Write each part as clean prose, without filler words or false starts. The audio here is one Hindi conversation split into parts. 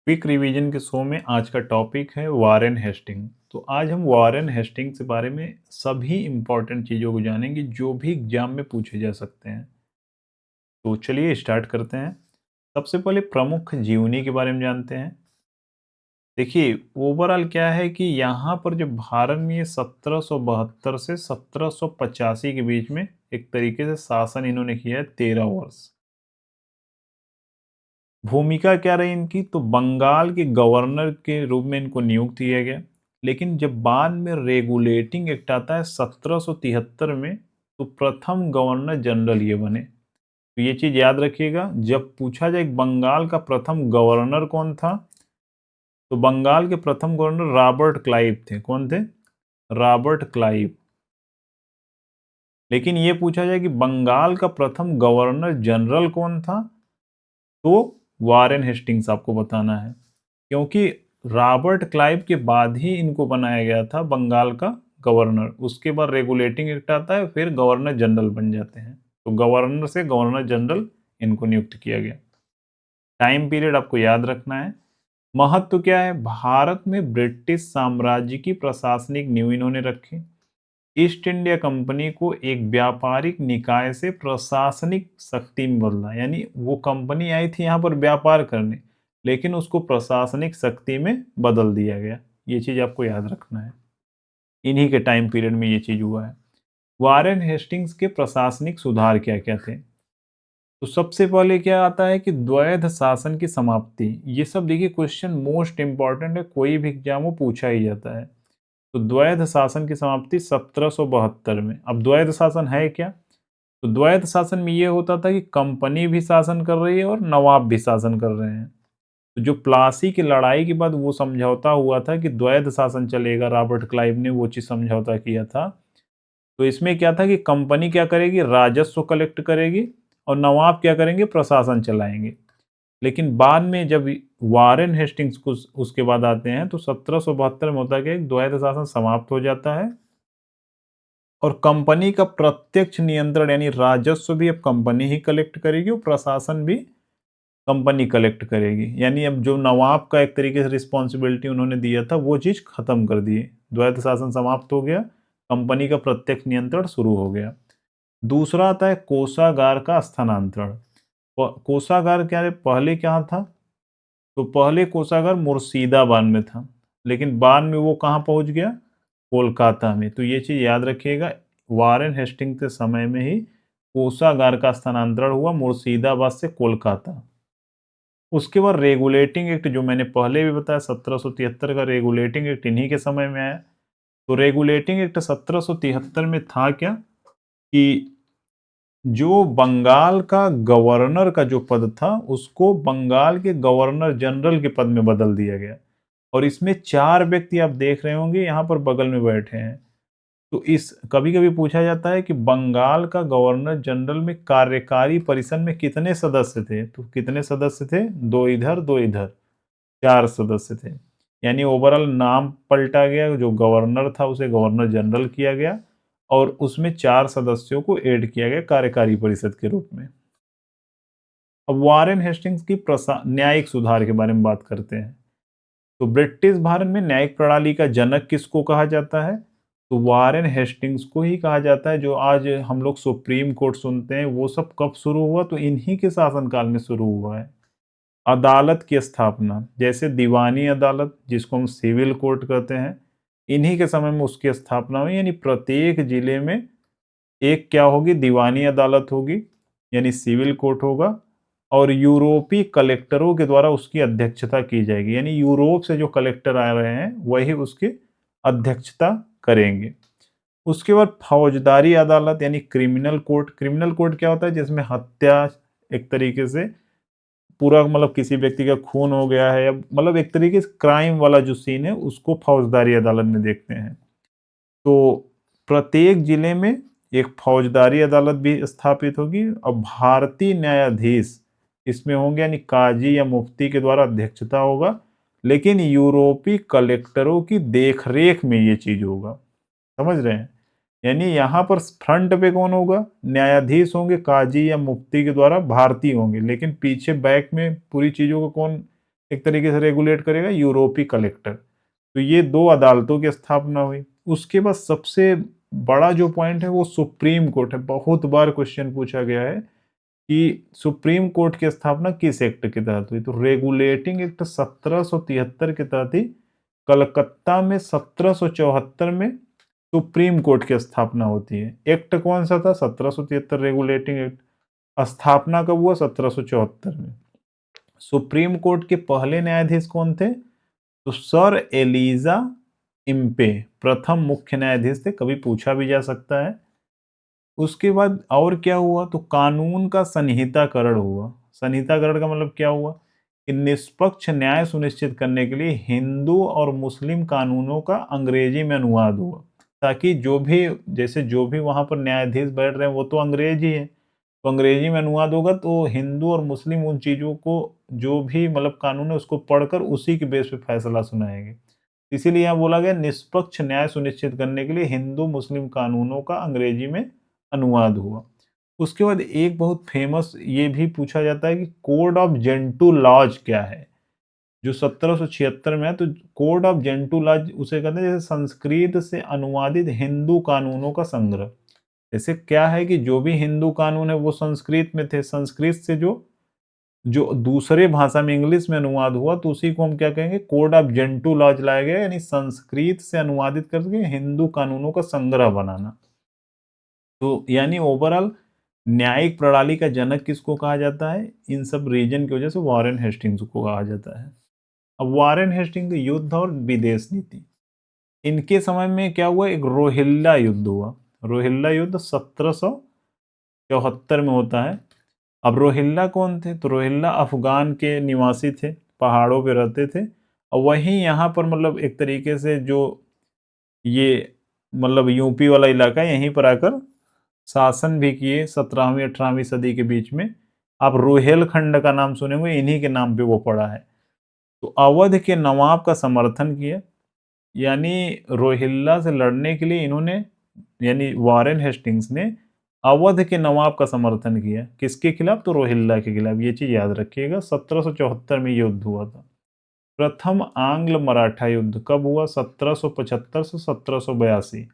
क्विक रिवीजन के शो में आज का टॉपिक है वारेन हेस्टिंग। तो आज हम वारेन हेस्टिंग के बारे में सभी इंपॉर्टेंट चीज़ों को जानेंगे जो भी एग्जाम में पूछे जा सकते हैं। तो चलिए स्टार्ट करते हैं। सबसे पहले प्रमुख जीवनी के बारे में जानते हैं। देखिए, ओवरऑल क्या है कि यहाँ पर जो भारत में ये 1772 से 1785 के बीच में एक तरीके से शासन इन्होंने किया है 13 वर्ष। भूमिका क्या रही इनकी? तो बंगाल के गवर्नर के रूप में इनको नियुक्त किया गया। लेकिन जब बाद में रेगुलेटिंग एक्ट आता है 1773 में, तो प्रथम गवर्नर जनरल ये बने। तो ये चीज याद रखिएगा, जब पूछा जाए बंगाल का प्रथम गवर्नर कौन था, तो बंगाल के प्रथम गवर्नर रॉबर्ट क्लाइव थे। कौन थे? Robert Clive. लेकिन ये पूछा जाए कि बंगाल का प्रथम गवर्नर जनरल कौन था, तो वारेन हेस्टिंग्स आपको बताना है, क्योंकि रॉबर्ट क्लाइव के बाद ही इनको बनाया गया था बंगाल का गवर्नर। उसके बाद रेगुलेटिंग एक्ट आता है, फिर गवर्नर जनरल बन जाते हैं। तो गवर्नर से गवर्नर जनरल इनको नियुक्त किया गया। टाइम पीरियड आपको याद रखना है। महत्व क्या है? भारत में ब्रिटिश साम्राज्य की प्रशासनिक नींव इन्होंने रखी। ईस्ट इंडिया कंपनी को एक व्यापारिक निकाय से प्रशासनिक शक्ति में बदला। यानी वो कंपनी आई थी यहाँ पर व्यापार करने, लेकिन उसको प्रशासनिक शक्ति में बदल दिया गया। ये चीज आपको याद रखना है। इन्हीं के टाइम पीरियड में ये चीज हुआ है। वारेन हेस्टिंग्स के प्रशासनिक सुधार क्या क्या थे? तो सबसे पहले क्या आता है कि द्वैध शासन की समाप्ति। ये सब देखिए क्वेश्चन मोस्ट इंपॉर्टेंट है, कोई भी एग्जाम में पूछा ही जाता है। तो द्वैध शासन की समाप्ति 1772 में। अब द्वैध शासन है क्या? तो द्वैध शासन में ये होता था कि कंपनी भी शासन कर रही है और नवाब भी शासन कर रहे हैं। तो जो प्लासी की लड़ाई के बाद वो समझौता हुआ था कि द्वैध शासन चलेगा, रॉबर्ट क्लाइव ने वो चीज समझौता किया था। तो इसमें क्या था कि कंपनी क्या करेगी? राजस्व कलेक्ट करेगी, और नवाब क्या करेंगे? प्रशासन चलाएंगे। लेकिन बाद में जब वारेन हेस्टिंग्स को उसके बाद आते हैं, तो 1772 में होता है कि द्वैध शासन समाप्त हो जाता है, और कंपनी का प्रत्यक्ष नियंत्रण यानी राजस्व भी अब कंपनी ही कलेक्ट करेगी और प्रशासन भी कंपनी कलेक्ट करेगी। यानी अब जो नवाब का एक तरीके से रिस्पॉन्सिबिलिटी उन्होंने दिया था, वो चीज खत्म कर दी। द्वैध शासन समाप्त हो गया, कंपनी का प्रत्यक्ष नियंत्रण शुरू हो गया। दूसरा आता है कोषागार का स्थानांतरण। कोषागार क्या है? पहले क्या था? तो पहले कोषागार मुर्शिदाबाद में था, लेकिन बाद में वो कहाँ पहुंच गया? कोलकाता में। तो ये चीज याद रखिएगा, वारेन हेस्टिंग के समय में ही कोषागार का स्थानांतरण हुआ मुर्शिदाबाद से कोलकाता। उसके बाद रेगुलेटिंग एक्ट, जो मैंने पहले भी बताया 1773 का रेगुलेटिंग एक्ट इन्हीं के समय में आया। तो रेगुलेटिंग एक्ट 1773 में था क्या कि जो बंगाल का गवर्नर का जो पद था, उसको बंगाल के गवर्नर जनरल के पद में बदल दिया गया। और इसमें 4 व्यक्ति आप देख रहे होंगे यहाँ पर बगल में बैठे हैं। तो इस कभी कभी पूछा जाता है कि बंगाल का गवर्नर जनरल में कार्यकारी परिषद में कितने सदस्य थे? तो कितने सदस्य थे? 2 इधर 2 इधर, 4 सदस्य थे। यानी ओवरऑल नाम पलटा गया, जो गवर्नर था उसे गवर्नर जनरल किया गया, और उसमें 4 सदस्यों को ऐड किया गया कार्यकारी परिषद के रूप में। अब वारेन हेस्टिंग्स की न्यायिक सुधार के बारे में बात करते हैं। तो ब्रिटिश भारत में न्यायिक प्रणाली का जनक किसको कहा जाता है? तो वारेन हेस्टिंग्स को ही कहा जाता है। जो आज हम लोग सुप्रीम कोर्ट सुनते हैं, वो सब कब शुरू हुआ? तो इन्हीं के शासनकाल में शुरू हुआ है। अदालत की स्थापना, जैसे दीवानी अदालत जिसको हम सिविल कोर्ट कहते हैं, इन्हीं के समय में उसकी स्थापना हुई। यानी प्रत्येक जिले में एक क्या होगी? दीवानी अदालत होगी, यानी सिविल कोर्ट होगा, और यूरोपीय कलेक्टरों के द्वारा उसकी अध्यक्षता की जाएगी। यानी यूरोप से जो कलेक्टर आ रहे हैं वही उसकी अध्यक्षता करेंगे। उसके बाद फौजदारी अदालत यानी क्रिमिनल कोर्ट। क्रिमिनल कोर्ट क्या होता है? जिसमें हत्या, एक तरीके से पूरा मतलब किसी व्यक्ति का खून हो गया है, या मतलब एक तरीके से क्राइम वाला जो सीन है, उसको फौजदारी अदालत में देखते हैं। तो प्रत्येक जिले में एक फौजदारी अदालत भी स्थापित होगी, और भारतीय न्यायाधीश इसमें होंगे, यानी काजी या मुफ्ती के द्वारा अध्यक्षता होगा। लेकिन यूरोपीय कलेक्टरों की देखरेख में ये चीज होगा। समझ रहे हैं? यानी यहाँ पर फ्रंट पे कौन होगा? न्यायाधीश होंगे, काजी या मुफ्ती के द्वारा भारतीय होंगे, लेकिन पीछे बैक में पूरी चीजों को कौन एक तरीके से रेगुलेट करेगा यूरोपीय कलेक्टर। तो ये 2 अदालतों की स्थापना हुई। उसके बाद सबसे बड़ा जो पॉइंट है वो सुप्रीम कोर्ट है। बहुत बार क्वेश्चन पूछा गया है कि सुप्रीम कोर्ट की स्थापना किस एक्ट के तहत हुई? तो रेगुलेटिंग एक्ट 1773 के तहत ही कलकत्ता में 1774 में सुप्रीम कोर्ट की स्थापना होती है। एक्ट कौन सा था? 1773 रेगुलेटिंग एक्ट। स्थापना कब हुआ? 1774 में। सुप्रीम कोर्ट के पहले न्यायाधीश कौन थे? तो सर एलिजा इम्पे प्रथम मुख्य न्यायाधीश थे। कभी पूछा भी जा सकता है। उसके बाद और क्या हुआ? तो कानून का संहिताकरण हुआ। संहिताकरण का मतलब क्या हुआ कि निष्पक्ष न्याय सुनिश्चित करने के लिए हिंदू और मुस्लिम कानूनों का अंग्रेजी में अनुवाद हुआ, ताकि जो भी वहां पर न्यायाधीश बैठ रहे हैं वो तो अंग्रेज ही है, तो अंग्रेजी में अनुवाद होगा तो हिंदू और मुस्लिम उन चीजों को जो भी मतलब कानून है उसको पढ़कर उसी के बेस पे फैसला सुनाएंगे। इसीलिए यहाँ बोला गया निष्पक्ष न्याय सुनिश्चित करने के लिए हिंदू मुस्लिम कानूनों का अंग्रेजी में अनुवाद हुआ। उसके बाद एक बहुत फेमस ये भी पूछा जाता है कि कोड ऑफ जेंटू लॉज क्या है, जो 1776 में है। तो कोड ऑफ जेंटू लॉज उसे कहते हैं जैसे संस्कृत से अनुवादित हिंदू कानूनों का संग्रह। जैसे क्या है कि जो भी हिंदू कानून है वो संस्कृत में थे, संस्कृत से जो जो दूसरे भाषा में इंग्लिश में अनुवाद हुआ तो उसी को हम क्या कहेंगे? कोड ऑफ जेंटू लॉज लाया गया, यानी संस्कृत से अनुवादित करके हिंदू कानूनों का संग्रह बनाना। तो यानी ओवरऑल न्यायिक प्रणाली का जनक किसको कहा जाता है? इन सब रीजन की वजह से वॉरेन हेस्टिंग्स को कहा जाता है। अब वॉरेन हेस्टिंग्स युद्ध और विदेश नीति, इनके समय में क्या हुआ? एक रोहिल्ला युद्ध हुआ। रोहिल्ला युद्ध 1774 में होता है। अब रोहिल्ला कौन थे? तो रोहिल्ला अफगान के निवासी थे, पहाड़ों पे रहते थे और वहीं यहाँ पर मतलब एक तरीके से जो ये मतलब यूपी वाला इलाका है, यहीं पर आकर शासन भी किए 17वीं 18वीं सदी के बीच में। आप रोहेलखंड का नाम सुने होंगे, इन्हीं के नाम पे वो पड़ा है। तो अवध के नवाब का समर्थन किया, यानी रोहिल्ला से लड़ने के लिए इन्होंने यानी वॉरेन हेस्टिंग्स ने अवध के नवाब का समर्थन किया। किसके खिलाफ? तो रोहिल्ला के खिलाफ। ये चीज याद रखिएगा। 1774 में युद्ध हुआ था। प्रथम आंग्ल मराठा युद्ध कब हुआ? 1775 से 1782।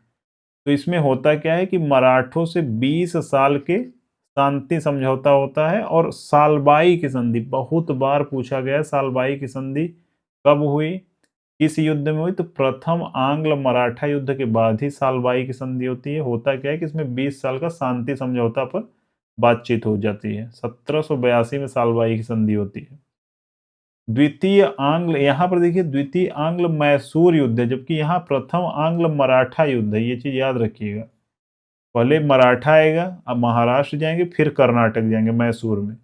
तो इसमें होता क्या है कि मराठों से 20 साल के शांति समझौता होता है और सालबाई की संधि बहुत बार पूछा गया है। सालबाई की संधि कब हुई, किस युद्ध में हुई? तो प्रथम आंग्ल मराठा युद्ध के बाद ही सालबाई की संधि होती है। होता क्या है कि इसमें 20 साल का शांति समझौता पर बातचीत हो जाती है। 1782 में सालबाई की संधि होती है। द्वितीय आंग्ल, यहां पर देखिए द्वितीय आंग्ल मैसूर युद्ध है, जबकि यहाँ प्रथम आंग्ल मराठा युद्ध है। ये चीज याद रखिएगा। पहले मराठा आएगा, अब महाराष्ट्र जाएंगे, फिर कर्नाटक जाएंगे मैसूर में।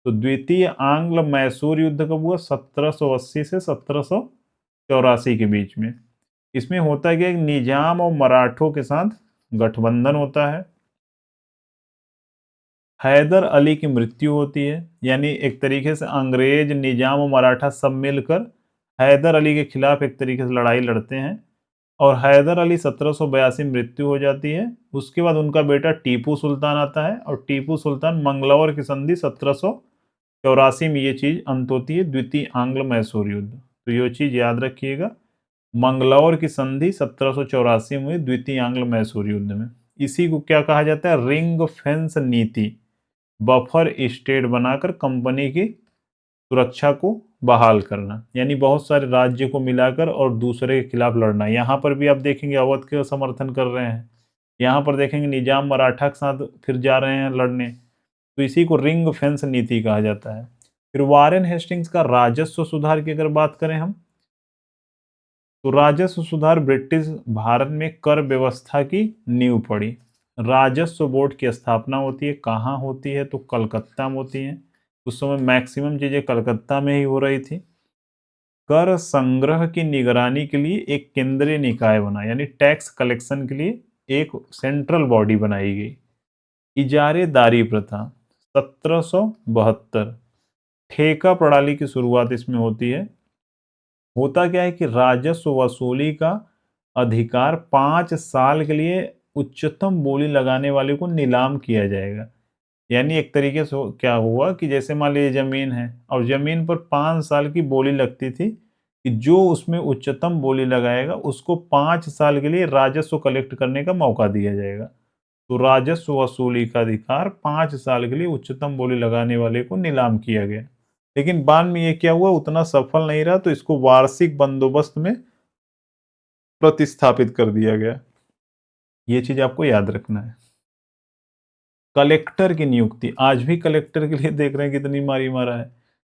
तो द्वितीय आंग्ल मैसूर युद्ध कब हुआ? 1780 से 1784 के बीच में। इसमें होता क्या है, निजाम और मराठों के साथ गठबंधन होता है। हैदर अली की मृत्यु होती है, यानी एक तरीके से अंग्रेज, निजाम और मराठा सब मिलकर हैदर अली के खिलाफ एक तरीके से लड़ाई लड़ते हैं और हैदर अली 1782 में मृत्यु हो जाती है। उसके बाद उनका बेटा टीपू सुल्तान आता है और टीपू सुल्तान मंगलौर की संधि 1784 में ये चीज अंत होती है, द्वितीय आंग्ल मैसूर युद्ध। तो ये चीज याद रखिएगा, मंगलौर की संधि 1784 में हुई द्वितीय आंग्ल मैसूर युद्ध में। इसी को क्या कहा जाता है? रिंग फेंस नीति। बफर स्टेट बनाकर कंपनी की सुरक्षा को बहाल करना, यानी बहुत सारे राज्य को मिलाकर और दूसरे के खिलाफ लड़ना। यहाँ पर भी आप देखेंगे अवध के समर्थन कर रहे हैं, यहाँ पर देखेंगे निजाम मराठा के साथ फिर जा रहे हैं लड़ने। तो इसी को रिंग फेंस नीति कहा जाता है। फिर वारेन हेस्टिंग्स का राजस्व सुधार की अगर बात करें हम, तो राजस्व सुधार ब्रिटिश भारत में कर व्यवस्था की नींव पड़ी। राजस्व बोर्ड की स्थापना होती है, कहाँ होती है? तो कलकत्ता में होती है। उस समय मैक्सिमम चीजें कलकत्ता में ही हो रही थी। कर संग्रह की निगरानी के लिए एक केंद्रीय निकाय बना, यानी टैक्स कलेक्शन के लिए एक सेंट्रल बॉडी बनाई गई। इजारेदारी प्रथा 1772। ठेका प्रणाली की शुरुआत इसमें होती है। होता क्या है कि राजस्व वसूली का अधिकार 5 साल के लिए उच्चतम बोली लगाने वाले को नीलाम किया जाएगा। यानी एक तरीके से क्या हुआ कि जैसे मान लीजिए जमीन है और जमीन पर 5 साल की बोली लगती थी कि जो उसमें उच्चतम बोली लगाएगा उसको 5 साल के लिए राजस्व कलेक्ट करने का मौका दिया जाएगा। तो राजस्व वसूली का अधिकार 5 साल के लिए उच्चतम बोली लगाने वाले को नीलाम किया गया। लेकिन बाद में ये क्या हुआ, उतना सफल नहीं रहा, तो इसको वार्षिक बंदोबस्त में प्रतिस्थापित कर दिया गया। ये चीज आपको याद रखना है। कलेक्टर की नियुक्ति, आज भी कलेक्टर के लिए देख रहे हैं कितनी मारी मारा है।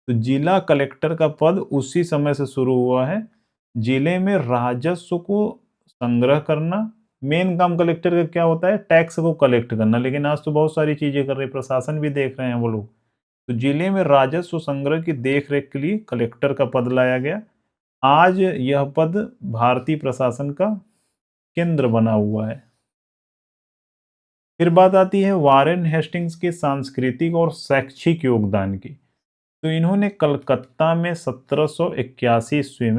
तो जिला कलेक्टर का पद उसी समय से शुरू हुआ है। जिले में राजस्व को संग्रह करना, मेन काम कलेक्टर का क्या होता है, टैक्स को कलेक्ट करना, लेकिन आज तो बहुत सारी चीजें कर रहे हैं, प्रशासन भी देख रहे हैं वो लोग। तो जिले में राजस्व संग्रह की देखरेख के लिए कलेक्टर का पद लाया गया। आज यह पद भारतीय प्रशासन का केंद्र बना हुआ है। फिर बात आती है वारेन हेस्टिंग्स के सांस्कृतिक और शैक्षिक योगदान की। तो इन्होंने कलकत्ता में 1781 ईस्वी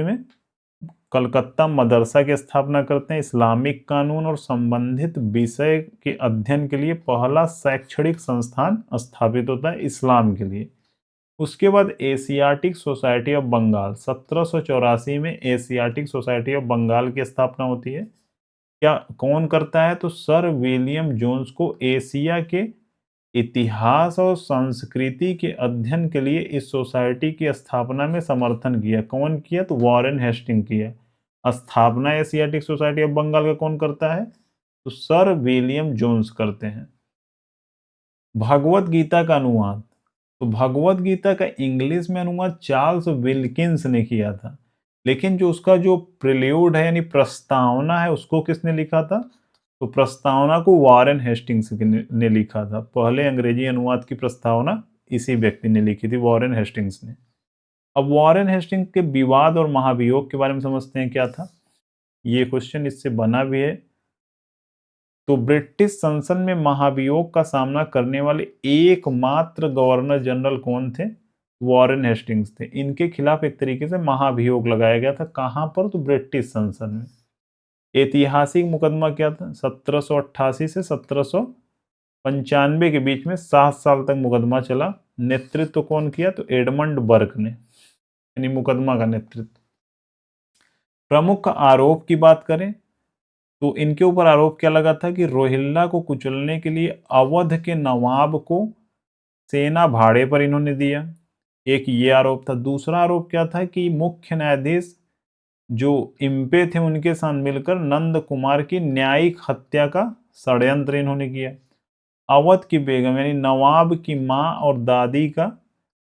में कलकत्ता मदरसा की स्थापना करते हैं। इस्लामिक कानून और संबंधित विषय के अध्ययन के लिए पहला शैक्षणिक संस्थान स्थापित होता है इस्लाम के लिए। उसके बाद एशियाटिक सोसाइटी ऑफ बंगाल, 1784 में एशियाटिक सोसाइटी ऑफ बंगाल की स्थापना होती है। क्या कौन करता है, तो सर विलियम जोन्स को एशिया के इतिहास और संस्कृति के अध्ययन के लिए इस सोसाइटी की स्थापना में समर्थन किया। कौन किया, तो वॉरेन हेस्टिंग किया। स्थापना एशियाटिक सोसाइटी ऑफ बंगाल का कौन करता है, तो सर विलियम जोन्स करते हैं। भगवत गीता का अनुवाद, तो भगवत गीता का इंग्लिश में अनुवाद चार्ल्स विल्किंस ने किया था, लेकिन जो उसका जो प्रिल्यूड है यानी प्रस्तावना है उसको किसने लिखा था, तो प्रस्तावना को वॉरेन हेस्टिंग्स ने लिखा था। पहले अंग्रेजी अनुवाद की प्रस्तावना इसी व्यक्ति ने लिखी थी, वॉरेन हेस्टिंग्स ने। अब वॉरेन हेस्टिंग्स के विवाद और महाभियोग के बारे में समझते हैं क्या था। ये क्वेश्चन इससे बना भी है। तो ब्रिटिश संसद में महाभियोग का सामना करने वाले एकमात्र गवर्नर जनरल कौन थे, वॉरेन हेस्टिंग्स थे। इनके खिलाफ एक तरीके से महाभियोग लगाया गया था। कहां पर, तो ब्रिटिश संसद में। ऐतिहासिक मुकदमा क्या था, 1788 से 1795 के बीच में 7 साल तक मुकदमा चला। नेतृत्व कौन किया, तो एडमंड बर्क ने, यानी मुकदमा का नेतृत्व। प्रमुख आरोप की बात करें तो इनके ऊपर आरोप क्या लगा था कि रोहिल्ला को कुचलने के लिए अवध के नवाब को सेना भाड़े पर इन्होंने दिया। एक ये आरोप था। दूसरा आरोप क्या था कि मुख्य न्यायाधीश जो इम्पे थे उनके साथ मिलकर नंद कुमार की न्यायिक हत्या का षड्यंत्र इन्होंने किया। अवध की बेगम यानी नवाब की मां और दादी का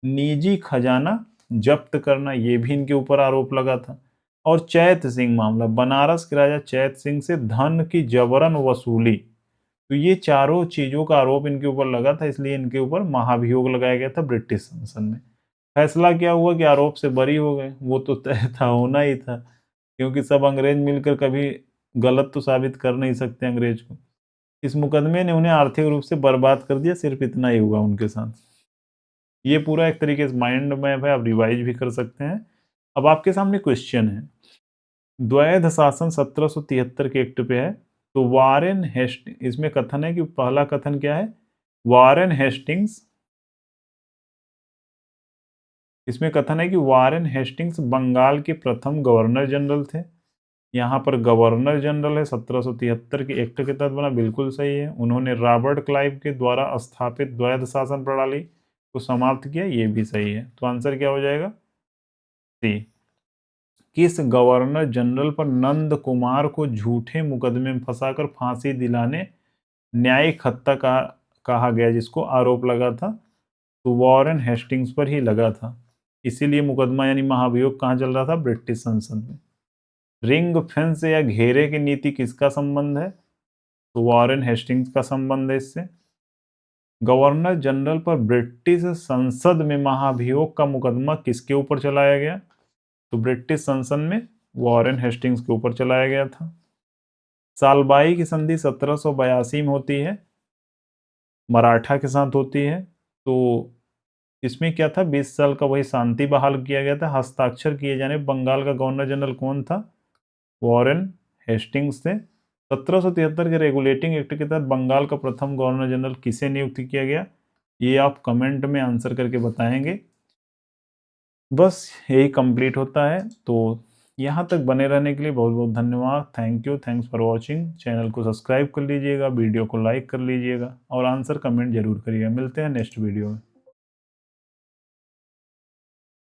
निजी खजाना जब्त करना, ये भी इनके ऊपर आरोप लगा था। और चैत सिंह मामला, बनारस के राजा चैत सिंह से धन की जबरन वसूली, तो ये चारों चीजों का आरोप इनके ऊपर लगा था, इसलिए इनके ऊपर महाभियोग लगाया गया था ब्रिटिश संसद में। फैसला क्या हुआ कि आरोप से बरी हो गए। वो तो तय था, होना ही था, क्योंकि सब अंग्रेज मिलकर कभी गलत तो साबित कर नहीं सकते अंग्रेज को। इस मुकदमे ने उन्हें आर्थिक रूप से बर्बाद कर दिया, सिर्फ इतना ही हुआ उनके साथ। ये पूरा एक तरीके से माइंड मैप है, आप रिवाइज भी कर सकते हैं। अब आपके सामने क्वेश्चन है, द्वैध शासन 1773 के एक्ट पे है। तो वारेन हेस्टिंग, इसमें कथन है कि पहला कथन क्या है, वारेन हेस्टिंग्स, इसमें कथन है कि वारेन हेस्टिंग्स बंगाल के प्रथम गवर्नर जनरल थे। यहाँ पर गवर्नर जनरल है, 1773 के एक्ट के तहत बना, बिल्कुल सही है। उन्होंने रॉबर्ट क्लाइव के द्वारा स्थापित द्वैध शासन प्रणाली को समाप्त किया, ये भी सही है। तो आंसर क्या हो जाएगा, सी। किस गवर्नर जनरल पर नंद कुमार को झूठे मुकदमे में फंसाकर फांसी दिलाने न्यायिक हत्या कहा गया, जिसको आरोप लगा था, तो वॉरेन हेस्टिंग्स पर ही लगा था। इसीलिए मुकदमा यानी महाभियोग कहाँ चल रहा था, ब्रिटिश संसद में। रिंग फेंस या घेरे की नीति किसका संबंध है, तो वॉरेन हेस्टिंग्स का संबंध है इससे। गवर्नर जनरल पर ब्रिटिश संसद में महाभियोग का मुकदमा किसके ऊपर चलाया गया, तो ब्रिटिश संसद में वॉरेन हेस्टिंग्स के ऊपर चलाया गया था। सालबाई की संधि 1782 में होती है, मराठा के साथ होती है। तो इसमें क्या था, 20 साल का वही शांति बहाल किया गया था। हस्ताक्षर किए जाने बंगाल का गवर्नर जनरल कौन था, वॉरेन हेस्टिंग्स थे। 1773 के रेगुलेटिंग एक्ट के तहत बंगाल का प्रथम गवर्नर जनरल किसे नियुक्त किया गया, ये आप कमेंट में आंसर करके बताएंगे। बस यही कंप्लीट होता है। तो यहाँ तक बने रहने के लिए बहुत बहुत धन्यवाद। Thank you, thanks for watching. Channel को सब्सक्राइब कर लीजिएगा, वीडियो को लाइक कर लीजिएगा और आंसर कमेंट जरूर करिएगा। मिलते हैं नेक्स्ट वीडियो में।